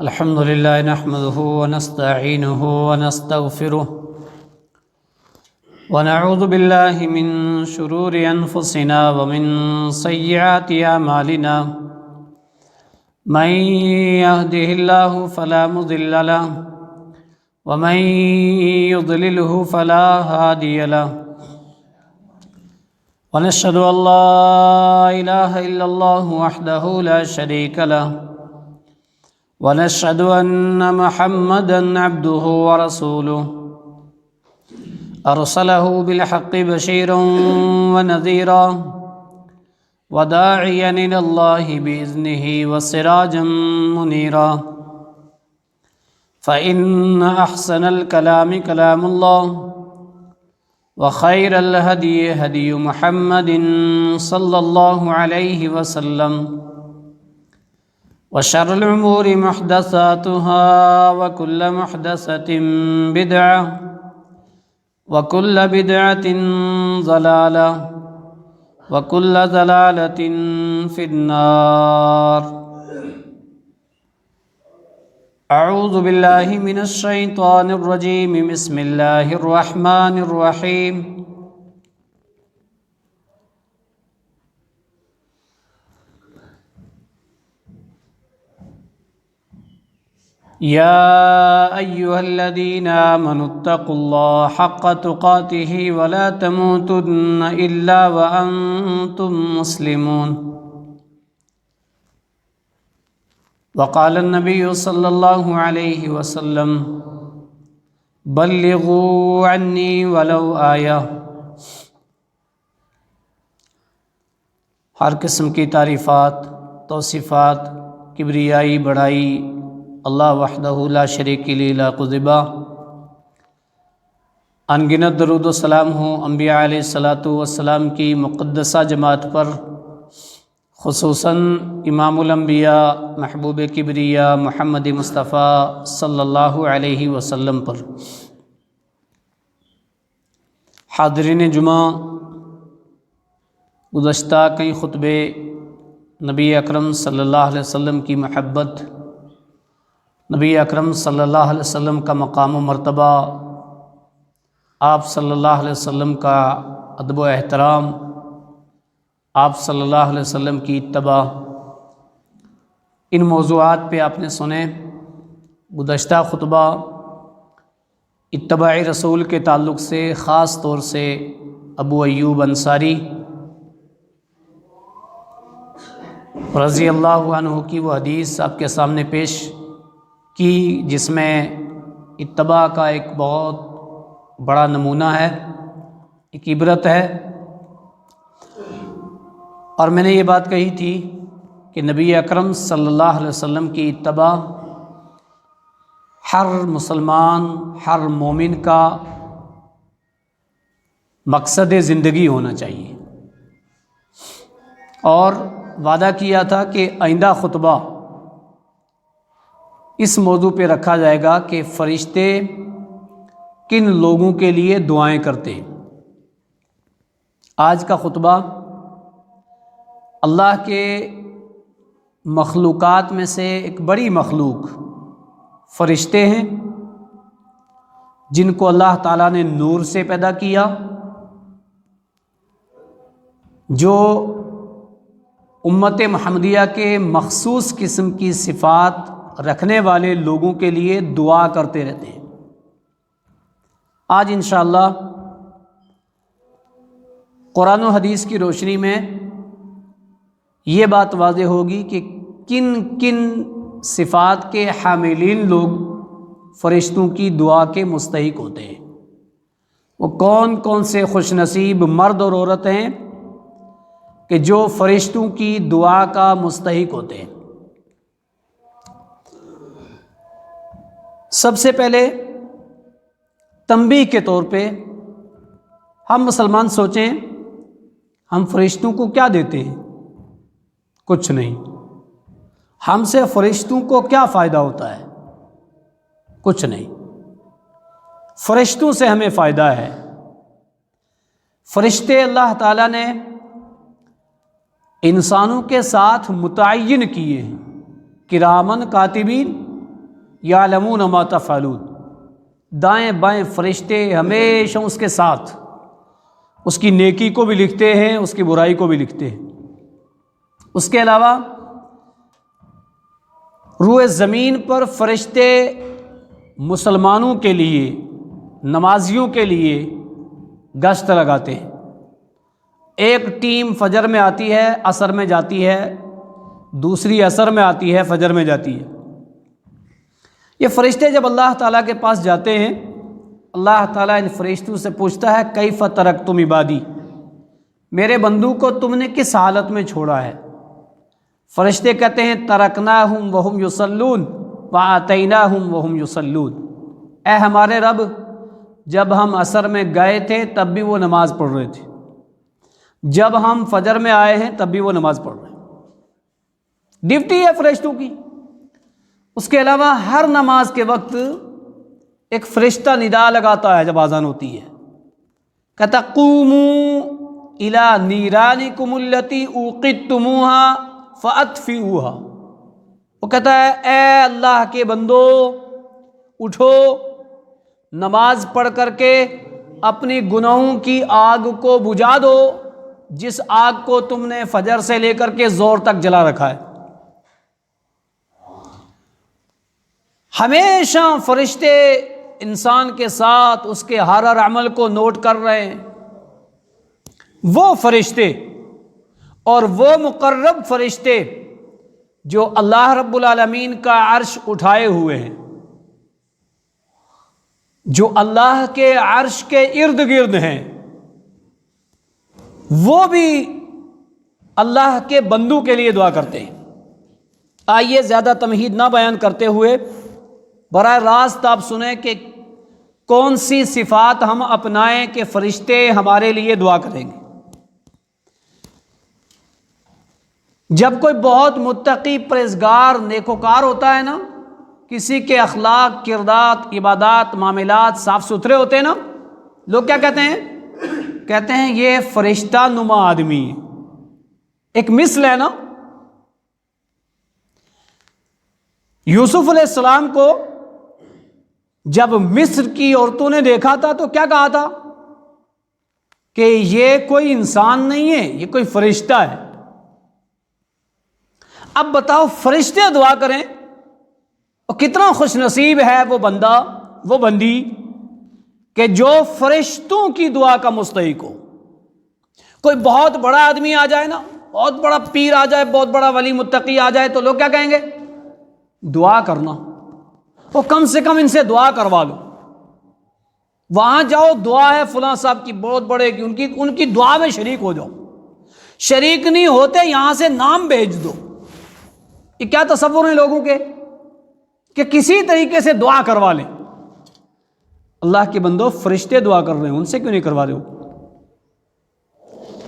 الحمد لله نحمده ونستعينه ونستغفره ونعوذ بالله من شرور أنفسنا ومن سيئات أعمالنا من يهده الله فلا مضل له ومن يضلله فلا هادي له ونشهد أن لا إله إلا الله وحده لا شريك له ونشهد أن محمدًا عبده ورسوله أرسله بالحق بشيرا ونذيرا وداعيا إلى الله بإذنه وسراجا منيرا فإن أحسن الكلام كلام الله وخير الهدي هدي محمد صلى الله عليه وسلم وشر الأمور محدثاتها وكل محدثة بدعة وكل بدعة ضلالة وكل ضلالة في النار. أعوذ بالله من الشيطان الرجيم. بسم الله الرحمن الرحيم. يا أيها الذين آمنوا اتقوا الله حق تقاته ولا تموتن إلا وأنتم مسلمون. وقال النبي صلى الله عليه وسلم بلغوا عني ولو آية. ہر قسم کی تعریفات، توصیفات، کبریائی، بڑائی اللہ وحدہ لا شریک له لا قذبہ. ان گنت درود و سلام ہوں انبیاء علیہ الصلاۃ والسلام کی مقدسہ جماعت پر، خصوصاً امام الانبیاء محبوب کبریا محمد مصطفیٰ صلی اللہ علیہ وسلم پر. حاضرین جمعہ، گزشتہ کئی خطبے نبی اکرم صلی اللہ علیہ وسلم کی محبت، نبی اکرم صلی اللہ علیہ وسلم کا مقام و مرتبہ، آپ صلی اللہ علیہ وسلم کا ادب و احترام، آپ صلی اللہ علیہ وسلم کی اتباع، ان موضوعات پہ آپ نے سنے. گزشتہ خطبہ اتباع رسول کے تعلق سے خاص طور سے ابو ایوب انصاری رضی اللہ عنہ کی وہ حدیث آپ کے سامنے پیش کی، جس میں اتباع کا ایک بہت بڑا نمونہ ہے، ایک عبرت ہے. اور میں نے یہ بات کہی تھی کہ نبی اکرم صلی اللہ علیہ وسلم کی اتباع ہر مسلمان، ہر مومن کا مقصد زندگی ہونا چاہیے. اور وعدہ کیا تھا کہ آئندہ خطبہ اس موضوع پہ رکھا جائے گا کہ فرشتے کن لوگوں کے لیے دعائیں کرتے ہیں. آج کا خطبہ اللہ کے مخلوقات میں سے ایک بڑی مخلوق فرشتے ہیں، جن کو اللہ تعالیٰ نے نور سے پیدا کیا، جو امت محمدیہ کے مخصوص قسم کی صفات رکھنے والے لوگوں کے لیے دعا کرتے رہتے ہیں. آج انشاءاللہ قرآن و حدیث کی روشنی میں یہ بات واضح ہوگی کہ کن کن صفات کے حاملین لوگ فرشتوں کی دعا کے مستحق ہوتے ہیں. وہ کون کون سے خوش نصیب مرد اور عورت ہیں کہ جو فرشتوں کی دعا کا مستحق ہوتے ہیں. سب سے پہلے تنبیہ کے طور پہ ہم مسلمان سوچیں، ہم فرشتوں کو کیا دیتے ہیں؟ کچھ نہیں. ہم سے فرشتوں کو کیا فائدہ ہوتا ہے؟ کچھ نہیں. فرشتوں سے ہمیں فائدہ ہے. فرشتے اللہ تعالیٰ نے انسانوں کے ساتھ متعین کیے ہیں، کرامن کاتبین یعلمون ما تفعلون، دائیں بائیں فرشتے ہمیشہ اس کے ساتھ، اس کی نیکی کو بھی لکھتے ہیں، اس کی برائی کو بھی لکھتے ہیں۔ اس کے علاوہ روئے زمین پر فرشتے مسلمانوں کے لیے، نمازیوں کے لیے گشت لگاتے ہیں۔ ایک ٹیم فجر میں آتی ہے، عصر میں جاتی ہے، دوسری عصر میں آتی ہے، فجر میں جاتی ہے۔ یہ فرشتے جب اللہ تعالیٰ کے پاس جاتے ہیں، اللہ تعالیٰ ان فرشتوں سے پوچھتا ہے کیف ترکتم عبادی، میرے بندو کو تم نے کس حالت میں چھوڑا ہے؟ فرشتے کہتے ہیں ترکناہم وہم یصلون وآتیناہم وہم یصلون، اے ہمارے رب جب ہم عصر میں گئے تھے تب بھی وہ نماز پڑھ رہے تھے، جب ہم فجر میں آئے ہیں تب بھی وہ نماز پڑھ رہے ہیں۔ ڈیوٹی ہے فرشتوں کی۔ اس کے علاوہ ہر نماز کے وقت ایک فرشتہ ندا لگاتا ہے جب اذان ہوتی ہے، کہتا قوموا الی نیرانکم التی اوقدتموها فاطفئوها، وہ کہتا ہے اے اللہ کے بندو اٹھو، نماز پڑھ کر کے اپنی گناہوں کی آگ کو بجھا دو جس آگ کو تم نے فجر سے لے کر کے زور تک جلا رکھا ہے۔ ہمیشہ فرشتے انسان کے ساتھ اس کے ہر عمل کو نوٹ کر رہے ہیں۔ وہ فرشتے اور وہ مقرب فرشتے جو اللہ رب العالمین کا عرش اٹھائے ہوئے ہیں، جو اللہ کے عرش کے ارد گرد ہیں، وہ بھی اللہ کے بندوں کے لیے دعا کرتے ہیں۔ آئیے زیادہ تمہید نہ بیان کرتے ہوئے براہ راست آپ سنیں کہ کون سی صفات ہم اپنائیں کہ فرشتے ہمارے لیے دعا کریں گے۔ جب کوئی بہت متقی پرہیزگار نیکوکار ہوتا ہے نا، کسی کے اخلاق، کردار، عبادات، معاملات صاف ستھرے ہوتے ہیں نا، لوگ کیا کہتے ہیں؟ کہتے ہیں یہ فرشتہ نما آدمی ہے۔ ایک مثل ہے نا، یوسف علیہ السلام کو جب مصر کی عورتوں نے دیکھا تھا تو کیا کہا تھا کہ یہ کوئی انسان نہیں ہے، یہ کوئی فرشتہ ہے۔ اب بتاؤ فرشتے دعا کریں اور کتنا خوش نصیب ہے وہ بندہ، وہ بندی کہ جو فرشتوں کی دعا کا مستحق ہو۔ کوئی بہت بڑا آدمی آ جائے نا، بہت بڑا پیر آ جائے، بہت بڑا ولی متقی آ جائے تو لوگ کیا کہیں گے؟ دعا کرنا، وہ کم سے کم ان سے دعا کروا لو، وہاں جاؤ دعا ہے فلاں صاحب کی بہت بڑے کی، ان کی دعا میں شریک ہو جاؤ۔ شریک نہیں ہوتے یہاں سے نام بھیج دو۔ یہ کیا تصور ہیں لوگوں کے کہ کسی طریقے سے دعا کروا لیں۔ اللہ کے بندو فرشتے دعا کر رہے ہیں، ان سے کیوں نہیں کروا رہے ہو؟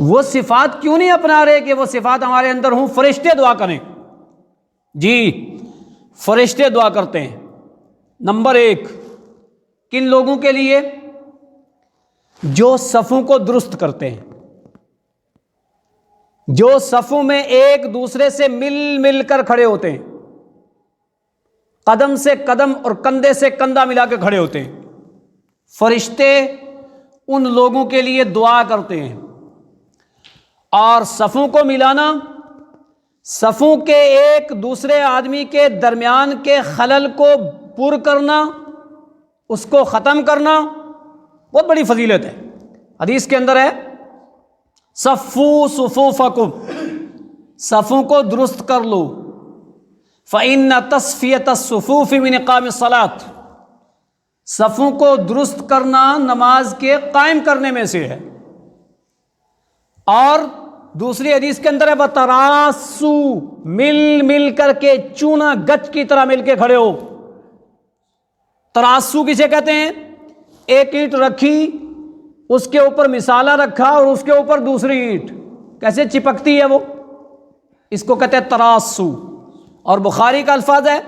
وہ صفات کیوں نہیں اپنا رہے کہ وہ صفات ہمارے اندر ہوں؟ فرشتے دعا کریں، جی فرشتے دعا کرتے ہیں۔ نمبر 1 کن لوگوں کے لیے؟ جو صفوں کو درست کرتے ہیں، جو صفوں میں ایک دوسرے سے مل کر کھڑے ہوتے ہیں، قدم سے قدم اور کندھے سے کندھا ملا کے کھڑے ہوتے ہیں، فرشتے ان لوگوں کے لیے دعا کرتے ہیں۔ اور صفوں کو ملانا، صفوں کے ایک دوسرے آدمی کے درمیان کے خلل کو پر کرنا، اس کو ختم کرنا بہت بڑی فضیلت ہے۔ حدیث کے اندر ہے صفو صفوفکم، صفوں کو درست کر لو، فإن تصفیۃ الصفوف من اقام الصلاۃ، صفوں کو درست کرنا نماز کے قائم کرنے میں سے ہے۔ اور دوسری حدیث کے اندر ہے وتراسو، مل کر کے چونا گچ کی طرح مل کے کھڑے ہو۔ تراسو کسے کہتے ہیں؟ ایک اینٹ رکھی، اس کے اوپر مسالہ رکھا اور اس کے اوپر دوسری اینٹ، کیسے چپکتی ہے وہ، اس کو کہتے ہیں تراسو۔ اور بخاری کا الفاظ ہے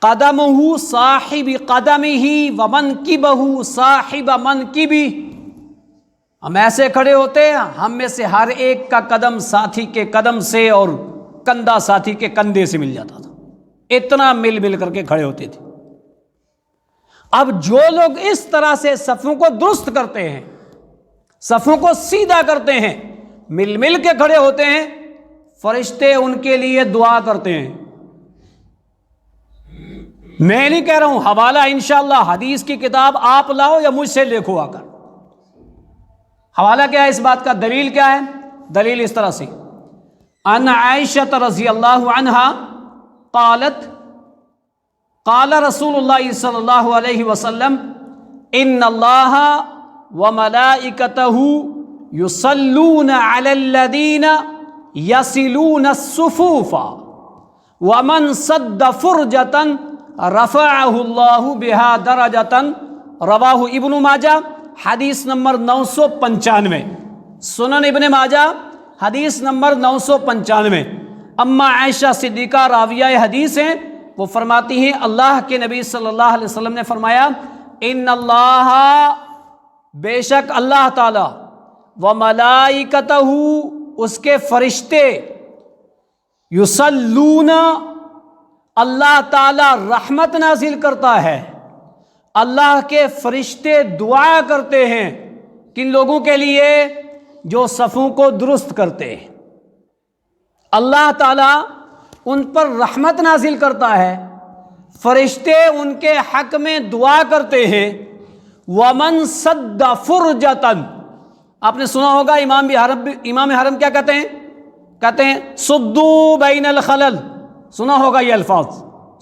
قدمہ صاحب قدمہ ومنکبہ صاحب منکبہ، ہم ایسے کھڑے ہوتے ہیں، ہم میں سے ہر ایک کا قدم ساتھی کے قدم سے اور کندھا ساتھی کے کندھے سے مل جاتا تھا۔ اتنا مل مل کر کے کھڑے ہوتے تھے۔ اب جو لوگ اس طرح سے صفوں کو درست کرتے ہیں، صفوں کو سیدھا کرتے ہیں، مل مل کے کھڑے ہوتے ہیں، فرشتے ان کے لیے دعا کرتے ہیں۔ میں نہیں کہہ رہا ہوں، حوالہ انشاءاللہ حدیث کی کتاب آپ لاؤ یا مجھ سے لکھو آ کر۔ حوالہ کیا ہے اس بات کا؟ دلیل کیا ہے؟ دلیل اس طرح سے، ان عائشہ رضی اللہ عنہا قالت قال رسول اللہ صلی اللہ علیہ وسلم ان اللہ وملائکتہ یصلون علی الذین یصلون الصفوف ومن سد فرجۃ رفعہ اللہ بہا درجۃ، رواہ ابن ماجہ حدیث نمبر 995، سنن ابن ماجہ حدیث نمبر 995۔ اما عائشہ صدیقہ راویہ حدیث ہیں، وہ فرماتی ہیں اللہ کے نبی صلی اللہ علیہ وسلم نے فرمایا ان اللہ، بے شک اللہ تعالی، وملائکتہ، اس کے فرشتے، یصلون، اللہ تعالی رحمت نازل کرتا ہے، اللہ کے فرشتے دعا کرتے ہیں کن لوگوں کے لیے؟ جو صفوں کو درست کرتے ہیں۔ اللہ تعالیٰ ان پر رحمت نازل کرتا ہے، فرشتے ان کے حق میں دعا کرتے ہیں۔ ومن سد فرجتن، آپ نے سنا ہوگا امام حرم کیا کہتے ہیں؟ کہتے ہیں سدو بین الخلل، سنا ہوگا یہ الفاظ،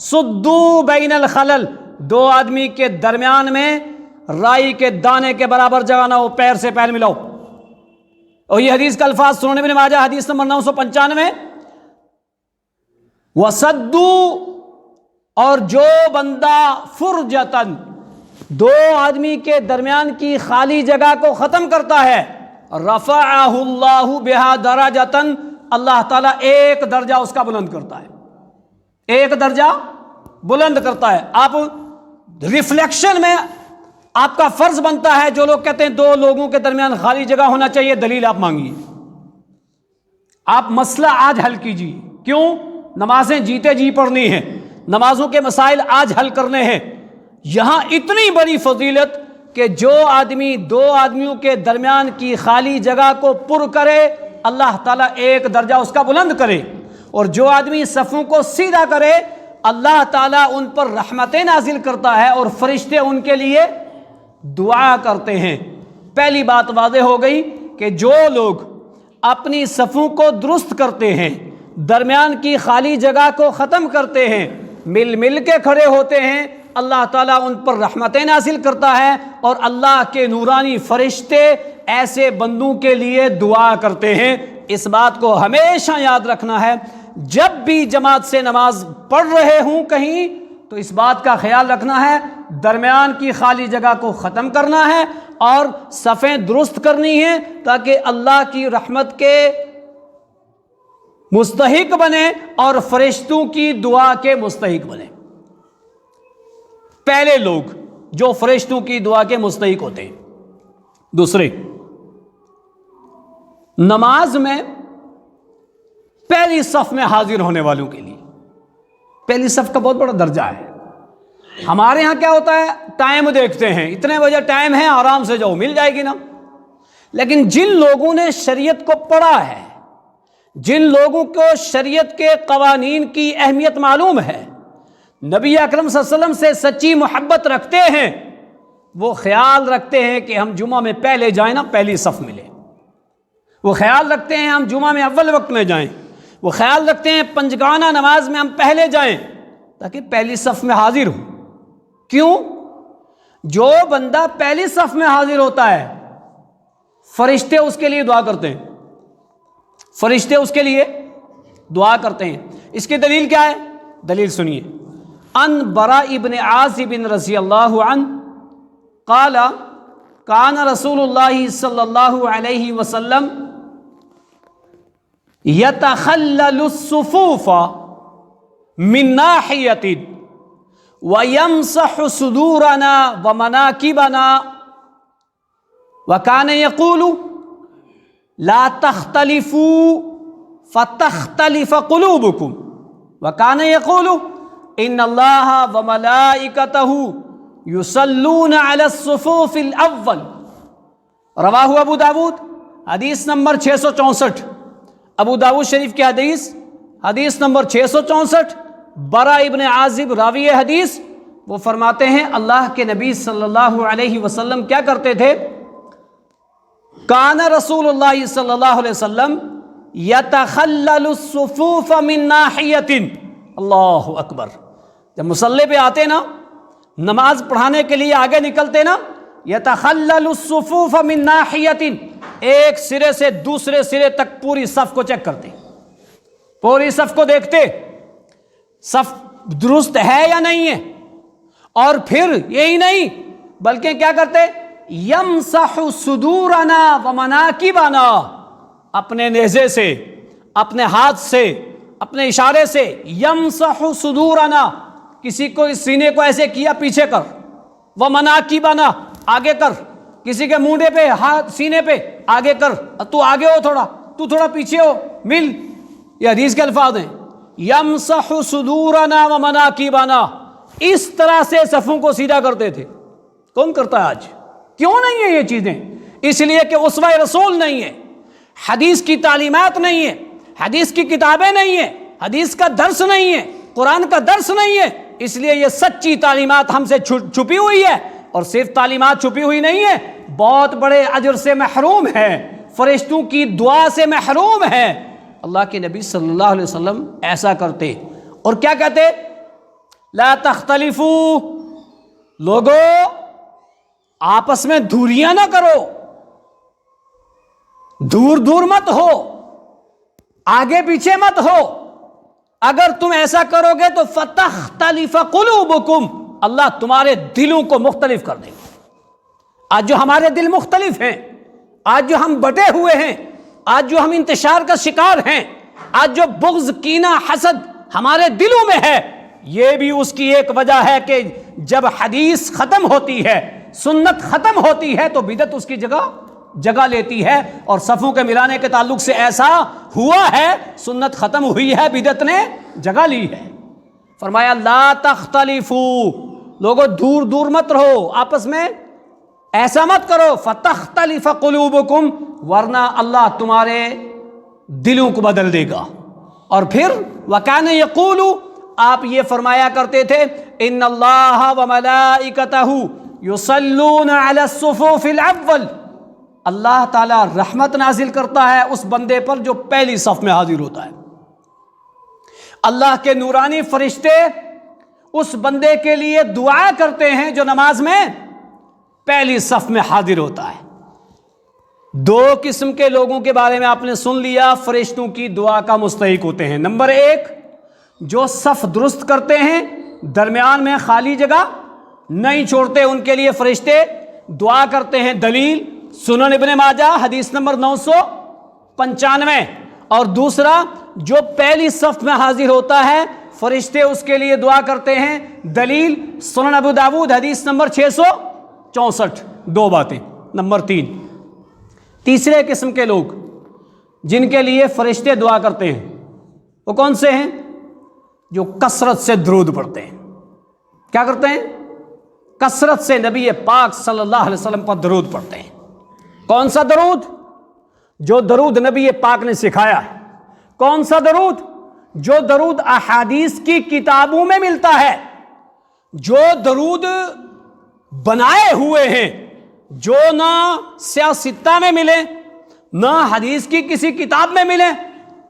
سدو بین الخلل، دو آدمی کے درمیان میں رائی کے دانے کے برابر جگہ نہ ہو، پیر سے پیر ملاؤ۔ اور یہ حدیث کا الفاظ سنن ابن ماجہ حدیث نمبر 995۔ وَسَدُّ، اور جو بندہ فرجتن، دو آدمی کے درمیان کی خالی جگہ کو ختم کرتا ہے، رفعہ اللہ بہا درجۃ، اللہ تعالیٰ ایک درجہ اس کا بلند کرتا ہے، ایک درجہ بلند کرتا ہے۔ آپ ریفلیکشن میں آپ کا فرض بنتا ہے، جو لوگ کہتے ہیں دو لوگوں کے درمیان خالی جگہ ہونا چاہیے، دلیل آپ مانگیے، آپ مسئلہ آج حل کیجیے۔ کیوں؟ نمازیں جیتے جی پڑھنی ہیں، نمازوں کے مسائل آج حل کرنے ہیں۔ یہاں اتنی بڑی فضیلت کہ جو آدمی دو آدمیوں کے درمیان کی خالی جگہ کو پر کرے، اللہ تعالیٰ ایک درجہ اس کا بلند کرے، اور جو آدمی صفوں کو سیدھا کرے، اللہ تعالیٰ ان پر رحمتیں نازل کرتا ہے اور فرشتے ان کے لیے دعا کرتے ہیں۔ پہلی بات واضح ہو گئی کہ جو لوگ اپنی صفوں کو درست کرتے ہیں، درمیان کی خالی جگہ کو ختم کرتے ہیں، مل مل کے کھڑے ہوتے ہیں، اللہ تعالیٰ ان پر رحمتیں نازل کرتا ہے، اور اللہ کے نورانی فرشتے ایسے بندوں کے لیے دعا کرتے ہیں۔ اس بات کو ہمیشہ یاد رکھنا ہے، جب بھی جماعت سے نماز پڑھ رہے ہوں کہیں، تو اس بات کا خیال رکھنا ہے درمیان کی خالی جگہ کو ختم کرنا ہے اور صفیں درست کرنی ہیں، تاکہ اللہ کی رحمت کے مستحق بنے اور فرشتوں کی دعا کے مستحق بنے۔ پہلے لوگ جو فرشتوں کی دعا کے مستحق ہوتے ہیں۔ دوسرے، نماز میں پہلی صف میں حاضر ہونے والوں کے لیے پہلی صف کا بہت بڑا درجہ ہے۔ ہمارے ہاں کیا ہوتا ہے، ٹائم دیکھتے ہیں، اتنے بجے ٹائم ہے، آرام سے جاؤ، مل جائے گی نا۔ لیکن جن لوگوں نے شریعت کو پڑھا ہے، جن لوگوں کو شریعت کے قوانین کی اہمیت معلوم ہے، نبی اکرم صلی اللہ علیہ وسلم سے سچی محبت رکھتے ہیں، وہ خیال رکھتے ہیں کہ ہم جمعہ میں پہلے جائیں نا، پہلی صف ملے۔ وہ خیال رکھتے ہیں ہم جمعہ میں اول وقت میں جائیں، وہ خیال رکھتے ہیں پنجگانہ نماز میں ہم پہلے جائیں تاکہ پہلی صف میں حاضر ہوں۔ کیوں؟ جو بندہ پہلی صف میں حاضر ہوتا ہے، فرشتے اس کے لیے دعا کرتے ہیں، فرشتے اس کے لیے دعا کرتے ہیں۔ اس کی دلیل کیا ہے؟ دلیل سنیے۔ ان براء ابن عازب رضی اللہ عنہ قال کان رسول اللہ صلی اللہ علیہ وسلم یتخلل الصفوف من ناحیۃ ویمسح صدورنا ومناکبنا وکان یقول لا تختلفوا فتختلف قلوبکم وکان یقول ان اللہ وملائکتہ یصلون علی الصفوف الاول، رواہ ابو داود، حدیث نمبر 664، ابو داود شریف کی حدیث نمبر 664، برا ابن عازب راوی حدیث، وہ فرماتے ہیں اللہ کے نبی صلی اللہ علیہ وسلم کیا کرتے تھے؟ کان رسول اللہ صلی اللہ علیہ وسلم یتخلل الصفوف من ناحیۃ، اللہ اکبر، جب مصلی پہ آتے نا، نماز پڑھانے کے لیے آگے نکلتے نا، یتخلل الصفوف من ناحیۃ، ایک سرے سے دوسرے سرے تک پوری صف کو چیک کرتے، پوری صف کو دیکھتے، صف درست ہے یا نہیں ہے، اور پھر یہی نہیں بلکہ کیا کرتے؟ یمسح صدورنا ومناکبنا، اپنے نیزے سے، اپنے ہاتھ سے، اپنے اشارے سے، یمسح صدورنا، کسی کو اس سینے کو ایسے کیا پیچھے کر، ومناکبنا آگے کر، کسی کے مونڈے پہ، ہاتھ سینے پہ آگے کر، تو آگے ہو تھوڑا، تو تھوڑا پیچھے ہو، مل، یہ حدیث کے الفاظ ہیں، یمسح صدورنا ومناکبنا، اس طرح سے صفوں کو سیدھا کرتے تھے۔ کون کرتا ہے آج؟ کیوں نہیں ہے یہ چیزیں؟ اس لیے کہ اسوہ رسول نہیں ہے، حدیث کی تعلیمات نہیں ہے، حدیث کی کتابیں نہیں ہیں، حدیث کا درس نہیں ہے، قرآن کا درس نہیں ہے، اس لیے یہ سچی تعلیمات ہم سے چھپی ہوئی ہے، اور صرف تعلیمات چھپی ہوئی نہیں ہے، بہت بڑے اجر سے محروم ہے، فرشتوں کی دعا سے محروم ہے۔ اللہ کے نبی صلی اللہ علیہ وسلم ایسا کرتے، اور کیا کہتے؟ لا تختلفوا، لوگو آپس میں دوریاں نہ کرو، دور دور مت ہو، آگے پیچھے مت ہو، اگر تم ایسا کرو گے تو فتختلف قلوبکم، اللہ تمہارے دلوں کو مختلف کر دے گا۔ آج جو ہمارے دل مختلف ہیں، آج جو ہم بٹے ہوئے ہیں، آج جو ہم انتشار کا شکار ہیں، آج جو بغض، کینہ، حسد ہمارے دلوں میں ہے، یہ بھی اس کی ایک وجہ ہے کہ جب حدیث ختم ہوتی ہے، سنت ختم ہوتی ہے، تو بدعت اس کی جگہ لیتی ہے، اور صفوں کے ملانے کے تعلق سے ایسا ہوا ہے، سنت ختم ہوئی ہے، بدعت نے جگہ لی ہے۔ فرمایا لا تختلفوا، لوگوں دور دور مت رہو، آپس میں ایسا مت کرو، فتختلف قلوبکم، ورنہ اللہ تمہارے دلوں کو بدل دے گا۔ اور پھر وکان یقول، آپ یہ فرمایا کرتے تھے، ان اللہ وملائکتہ یصلون علی الصفوف الاول، اللہ تعالیٰ رحمت نازل کرتا ہے اس بندے پر جو پہلی صف میں حاضر ہوتا ہے۔ اللہ کے نورانی فرشتے اس بندے کے لیے دعا کرتے ہیں جو نماز میں پہلی صف میں حاضر ہوتا ہے۔ دو قسم کے لوگوں کے بارے میں آپ نے سن لیا فرشتوں کی دعا کا مستحق ہوتے ہیں۔ نمبر ایک، جو صف درست کرتے ہیں، درمیان میں خالی جگہ نہیں چھوڑتے، ان کے لیے فرشتے دعا کرتے ہیں۔ دلیل سنن ابن ماجہ حدیث نمبر 995۔ اور دوسرا، جو پہلی صف میں حاضر ہوتا ہے، فرشتے اس کے لیے دعا کرتے ہیں۔ دلیل سنن ابو داود حدیث نمبر 664۔ دو باتیں۔ نمبر تیسرے قسم کے لوگ جن کے لیے فرشتے دعا کرتے ہیں، وہ کون سے ہیں؟ جو کثرت سے درود پڑھتے ہیں۔ کیا کرتے ہیں؟ کثرت سے نبی پاک صلی اللہ علیہ وسلم پر درود پڑھتے ہیں۔ کون سا درود؟ جو درود نبی پاک نے سکھایا ہے۔ کون سا درود؟ جو درود احادیث کی کتابوں میں ملتا ہے، جو درود بنائے ہوئے ہیں، جو نہ سیاستہ میں ملے، نہ حدیث کی کسی کتاب میں ملے،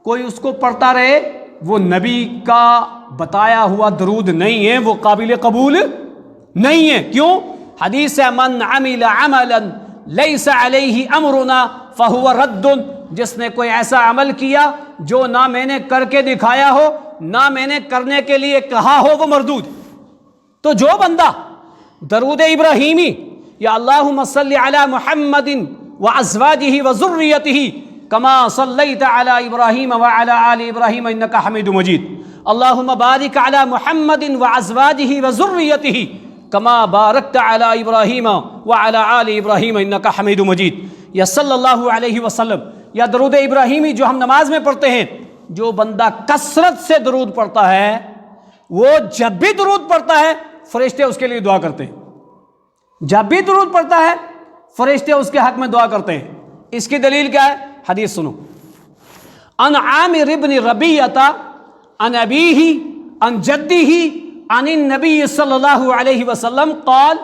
کوئی اس کو پڑھتا رہے، وہ نبی کا بتایا ہوا درود نہیں ہے، وہ قابل قبول نہیں ہے۔ کیوں؟ حدیث ہے من عمل عملا لیس علیہ امرنا فہو رد، جس نے کوئی ایسا عمل کیا جو نہ میں نے کر کے دکھایا ہو، نہ میں نے کرنے کے لیے کہا ہو، وہ مردود۔ تو جو بندہ درود ابراہیمی یا اللہم صلی علی محمد وازواجہ وذریتہ کما صلیت علی ابراہیم وعلی آل ابراہیم انک حمید مجید، اللہم بارک علی محمد وازواجہ وذریتہ کما بارکت علی ابراہیم وعلی آل ابراہیم انک حمید مجید، یا صلی اللہ علیہ وسلم، یا درود ابراہیمی جو ہم نماز میں پڑھتے ہیں۔ جو بندہ کثرت سے درود پڑھتا ہے، وہ جب بھی درود پڑھتا ہے فرشتے اس کے لیے دعا کرتے ہیں. جب بھی درود پڑھتا ہے فرشتے اس کے حق میں دعا کرتے ہیں. اس کی دلیل کیا ہے؟ حدیث سنو. ان عامر ابن ربیعہ عن ابیہ عن جدہ عن النبی صلی اللہ علیہ وسلم قال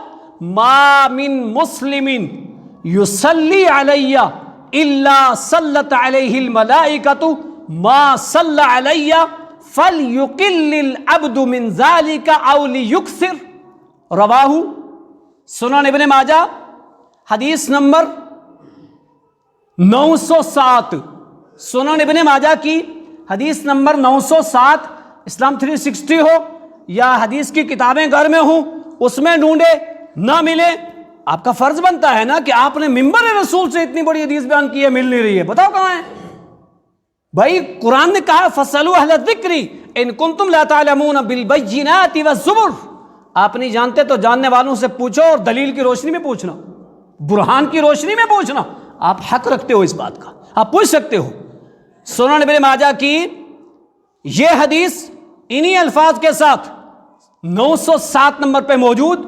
ما من مسلم یصلی علی الا صلت علیہ الملائکۃ ما صلی علی فلیقل العبد من ذلک او لیکثر. رواہ سنن ابن ماجہ حدیث نمبر 907. سنن ابن ماجہ کی حدیث نمبر 907. اسلام 360 ہو یا حدیث کی کتابیں گھر میں ہوں اس میں ڈھونڈے نہ ملے. آپ کا فرض بنتا ہے نا کہ آپ نے منبر رسول سے اتنی بڑی حدیث بیان کی ہے, مل نہیں رہی ہے, بتاؤ کہاں ہے بھائی. قرآن نے کہا فَاسْأَلُوا أَهْلَ الذِّكْرِ إِن كُنتُمْ لَا تَعْلَمُونَ بِالْبَيِّنَاتِ وَالزُّبُرِ. آپ نہیں جانتے تو جاننے والوں سے پوچھو, اور دلیل کی روشنی میں پوچھنا, برہان کی روشنی میں پوچھنا. آپ حق رکھتے ہو اس بات کا, آپ پوچھ سکتے ہو. سنن ابن ماجہ کی یہ حدیث انہی الفاظ کے ساتھ 907 نمبر پہ موجود.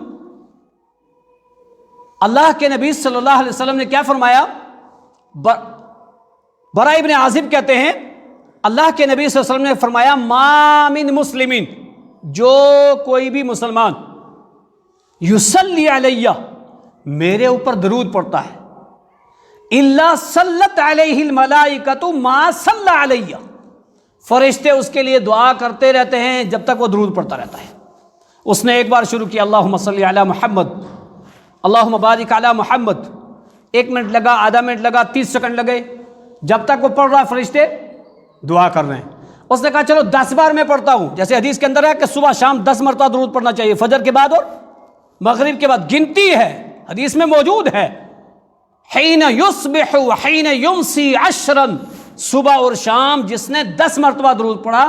اللہ کے نبی صلی اللہ علیہ وسلم نے کیا فرمایا؟ برا ابن عازب کہتے ہیں اللہ کے نبی صلی اللہ علیہ وسلم نے فرمایا ما من مسلمین, جو کوئی بھی مسلمان یصلی علیہ میرے اوپر درود پڑتا ہے, الا صلت علیہ الملائکۃ ما صلی علیہ, فرشتے اس کے لیے دعا کرتے رہتے ہیں جب تک وہ درود پڑھتا رہتا ہے. اس نے ایک بار شروع کیا اللہم صلی علی محمد اللہم بارک علی محمد, 1 منٹ لگا, آدھا منٹ لگا, 30 سیکنڈ لگے, جب تک وہ پڑھ رہا ہے فرشتے دعا کر رہے ہیں. اس نے کہا چلو 10 بار میں پڑھتا ہوں, جیسے حدیث کے اندر ہے کہ صبح شام 10 مرتبہ درود پڑھنا چاہیے, فجر کے بعد اور مغرب کے بعد. گنتی ہے, حدیث میں موجود ہے حین یصبح وحین یمسی 10, صبح اور شام جس نے 10 مرتبہ درود پڑھا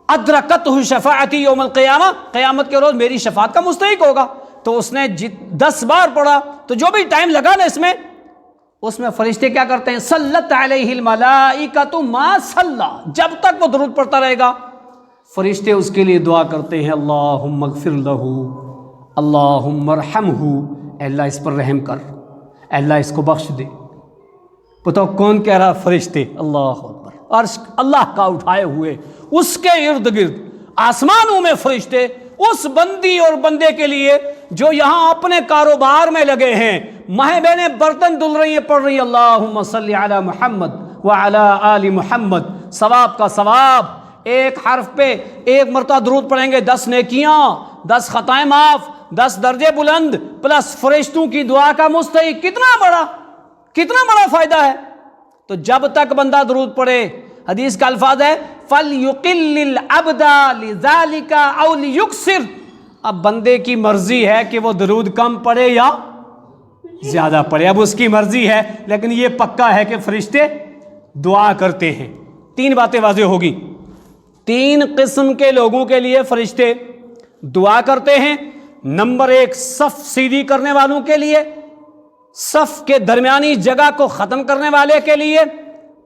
ادرکتہ شفاعتی یوم القیامہ, قیامت کے روز میری شفاعت کا مستحق ہوگا. تو اس نے 10 بار پڑھا, تو جو بھی ٹائم لگا نا اس میں فرشتے کیا کرتے ہیں؟ صلت علیہ الملائکۃ ما صلی, جب تک وہ درود پڑھتا رہے گا فرشتے اس کے لیے دعا کرتے ہیں اللہم اغفر لہ اللہم ارحمہ, اے اللہ اس پر رحم کر, اے اللہ اس کو بخش دے. بتاؤ کون کہہ رہا؟ فرشتے. اللہ اکبر. عرش اللہ کا اٹھائے ہوئے, اس کے ارد گرد آسمانوں میں فرشتے اس بندی اور بندے کے لیے جو یہاں اپنے کاروبار میں لگے ہیں, ماہیں بہنیں برتن دھل رہی ہیں, پڑھ رہی ہیں اللہم صلی علی محمد وعلی آل محمد, ثواب کا ثواب. ایک حرف پہ 1 مرتبہ درود پڑھیں گے 10 نیکیاں, 10 خطائیں معاف, 10 درجے بلند, پلس فرشتوں کی دعا کا مستحق. کتنا بڑا فائدہ ہے. تو جب تک بندہ درود پڑھے, حدیث کا الفاظ ہے فَلْيُقِلِّ الْعَبْدَ لِذَلِكَ أَوْ لِيُكْثِرْ. اب بندے کی مرضی ہے کہ وہ درود کم پڑھے یا زیادہ پڑھے, اب اس کی مرضی ہے, لیکن یہ پکا ہے کہ فرشتے دعا کرتے ہیں. 3 باتیں واضح ہوگی. 3 قسم کے لوگوں کے لیے فرشتے دعا کرتے ہیں. نمبر 1 صف سیدھی کرنے والوں کے لیے, صف کے درمیانی جگہ کو ختم کرنے والے کے لیے,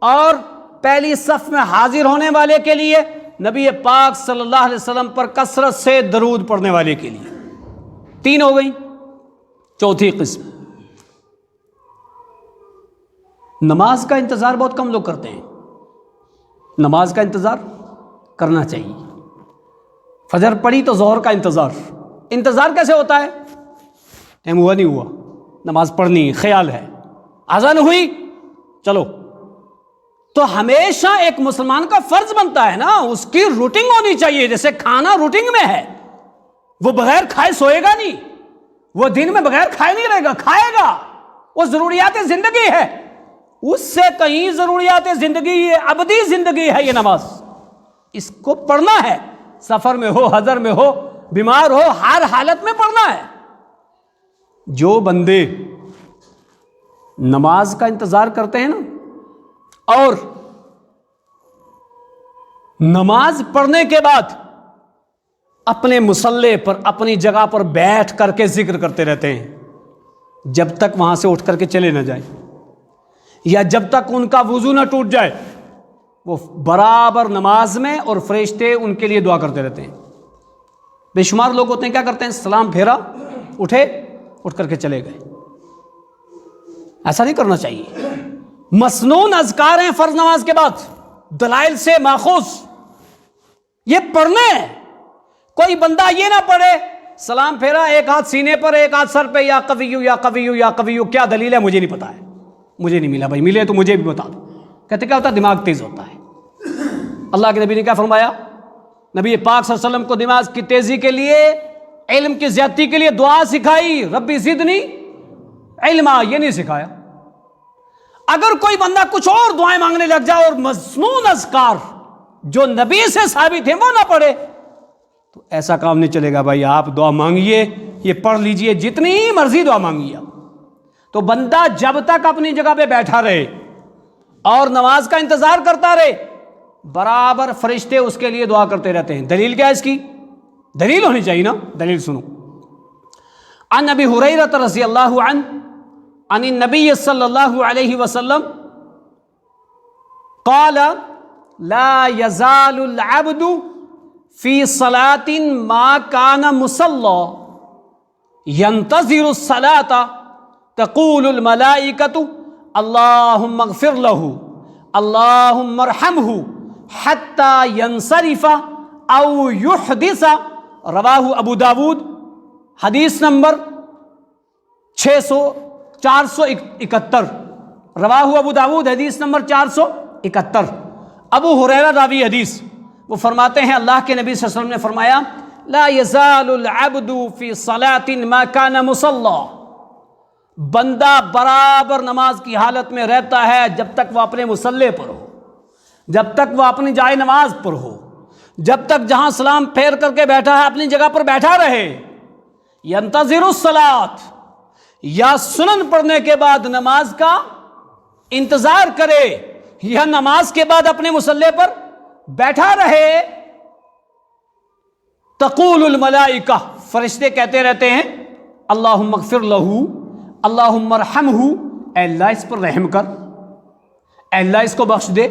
اور پہلی صف میں حاضر ہونے والے کے لیے, نبی پاک صلی اللہ علیہ وسلم پر کثرت سے درود پڑھنے والے کے لیے. 3 ہو گئی. چوتھی قسم, نماز کا انتظار بہت کم لوگ کرتے ہیں. نماز کا انتظار کرنا چاہیے. فجر پڑھی تو ظہر کا انتظار کیسے ہوتا ہے؟ ٹائم ہوا نہیں ہوا, نماز پڑھنی, خیال ہے, اذان ہوئی, چلو. تو ہمیشہ ایک مسلمان کا فرض بنتا ہے نا, اس کی روٹنگ ہونی چاہیے. جیسے کھانا روٹنگ میں ہے, وہ بغیر کھائے سوئے گا نہیں, وہ دن میں بغیر کھائے نہیں رہے گا, کھائے گا. وہ ضروریات زندگی ہے, اس سے کہیں ضروریات زندگی, یہ ابدی زندگی ہے. یہ نماز اس کو پڑھنا ہے, سفر میں ہو, حضر میں ہو, بیمار ہو, ہر حالت میں پڑھنا ہے. جو بندے نماز کا انتظار کرتے ہیں نا, اور نماز پڑھنے کے بعد اپنے مصلے پر, اپنی جگہ پر بیٹھ کر کے ذکر کرتے رہتے ہیں جب تک وہاں سے اٹھ کر کے چلے نہ جائیں, یا جب تک ان کا وضو نہ ٹوٹ جائے, وہ برابر نماز میں، اور فرشتے ان کے لیے دعا کرتے رہتے ہیں. بے شمار لوگ ہوتے ہیں کیا کرتے ہیں، سلام پھیرا، اٹھے، اٹھ کر کے چلے گئے. ایسا نہیں کرنا چاہیے. مسنون اذکار ہیں فرض نماز کے بعد، دلائل سے ماخوذ، یہ پڑھنے ہیں. کوئی بندہ یہ نہ پڑھے سلام پھیرا، ایک ہاتھ سینے پر ایک ہاتھ سر پہ، یا قویو یا قویو یا قویو، کیا دلیل ہے مجھے نہیں پتا ہے، مجھے نہیں ملا. بھائی ملے تو مجھے بھی بتا دو. کہتے کیا ہوتا ہے، دماغ تیز ہوتا ہے. اللہ کے نبی نے کیا فرمایا، نبی پاک صلی اللہ علیہ وسلم کو دماغ کی تیزی کے لیے، علم کی زیادتی کے لیے دعا سکھائی، ربی زدنی علما، یہ نہیں سکھایا. اگر کوئی بندہ کچھ اور دعائیں مانگنے لگ جائے اور مسنون اذکار جو نبی سے ثابت ہیں وہ نہ پڑھے تو ایسا کام نہیں چلے گا. بھائی آپ دعا مانگیے، یہ پڑھ لیجئے، جتنی مرضی دعا مانگیے آپ. تو بندہ جب تک اپنی جگہ پہ بیٹھا رہے اور نماز کا انتظار کرتا رہے، برابر فرشتے اس کے لیے دعا کرتے رہتے ہیں. دلیل کیا ہے اس کی؟ دلیل ہونی چاہیے نا. دلیل سنو. عن ابی ہریرہ رضی اللہ عنہ عن النبی صلی اللہ علیہ وسلم قال لا يزال العبد فی صلاة ما كان مصلى ينتظر الصلاة تقول الملائکة اللهم اغفر له اللهم ارحمه حتى ينصرف او يحدث. رواہ ابو داود، حدیث نمبر 471. رواہ ابو داود، حدیث نمبر 471. ابو ہریرہ راوی حدیث، وہ فرماتے ہیں اللہ کے نبی صلی اللہ علیہ وسلم نے فرمایا لا يزال العبد فی صلاة ما كان مصلى، بندہ برابر نماز کی حالت میں رہتا ہے جب تک وہ اپنے مصلے پر ہو، جب تک وہ اپنی جائے نماز پر ہو، جب تک جہاں سلام پھیر کر کے بیٹھا ہے اپنی جگہ پر بیٹھا رہے. ینتظر الصلاۃ، یا سنن پڑھنے کے بعد نماز کا انتظار کرے، یا نماز کے بعد اپنے مصلے پر بیٹھا رہے. تقول الملائکہ، فرشتے کہتے رہتے ہیں اللہم اغفر لہ اللہم ارحمہ، اے اللہ اس پر رحم کر، اے اللہ اس کو بخش دے.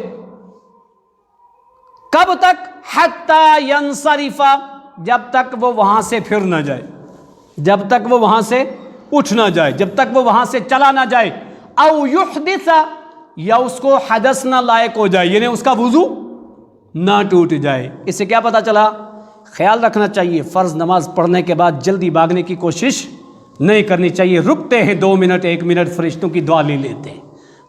کب تک؟ حتی ینصرف، جب تک وہ وہاں سے پھر نہ جائے، جب تک وہ وہاں سے اٹھ نہ جائے، جب تک وہ وہاں سے چلا نہ جائے. او یحدث، یا اس کو حدث نہ لائق ہو جائے، یعنی اس کا وضو نہ ٹوٹ جائے. اس سے کیا پتا چلا؟ خیال رکھنا چاہیے فرض نماز پڑھنے کے بعد جلدی بھاگنے کی کوشش نہیں کرنی چاہیے. رکتے ہیں 2 منٹ 1 منٹ، فرشتوں کی دعا لے لیتے ہیں.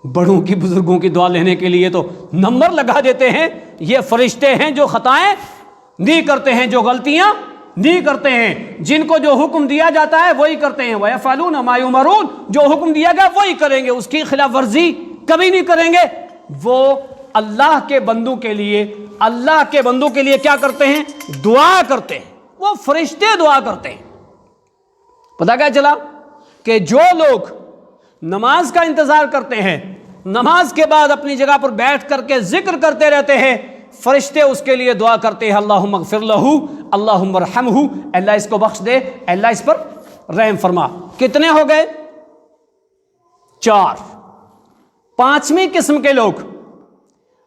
بڑوں کی بزرگوں کی دعا لینے کے لیے تو نمبر لگا دیتے ہیں. یہ فرشتے ہیں جو خطائیں نہیں کرتے ہیں، جو غلطیاں نہیں کرتے ہیں، جن کو جو حکم دیا جاتا ہے وہی کرتے ہیں. وَيَفْعَلُونَ مَا يُؤْمَرُونَ، جو حکم دیا گیا وہی کریں گے، اس کی خلاف ورزی کبھی نہیں کریں گے. وہ اللہ کے بندوں کے لیے، اللہ کے بندوں کے لیے کیا کرتے ہیں؟ دعا کرتے ہیں. وہ فرشتے دعا کرتے ہیں. پتہ کیا چلا کہ جو لوگ نماز کا انتظار کرتے ہیں، نماز کے بعد اپنی جگہ پر بیٹھ کر کے ذکر کرتے رہتے ہیں، فرشتے اس کے لیے دعا کرتے ہیں اللہم اغفر لہ اللہم ارحمہ، اللہ اس کو بخش دے، اللہ اس پر رحم فرما. کتنے ہو گئے؟ 4. 5ویں قسم کے لوگ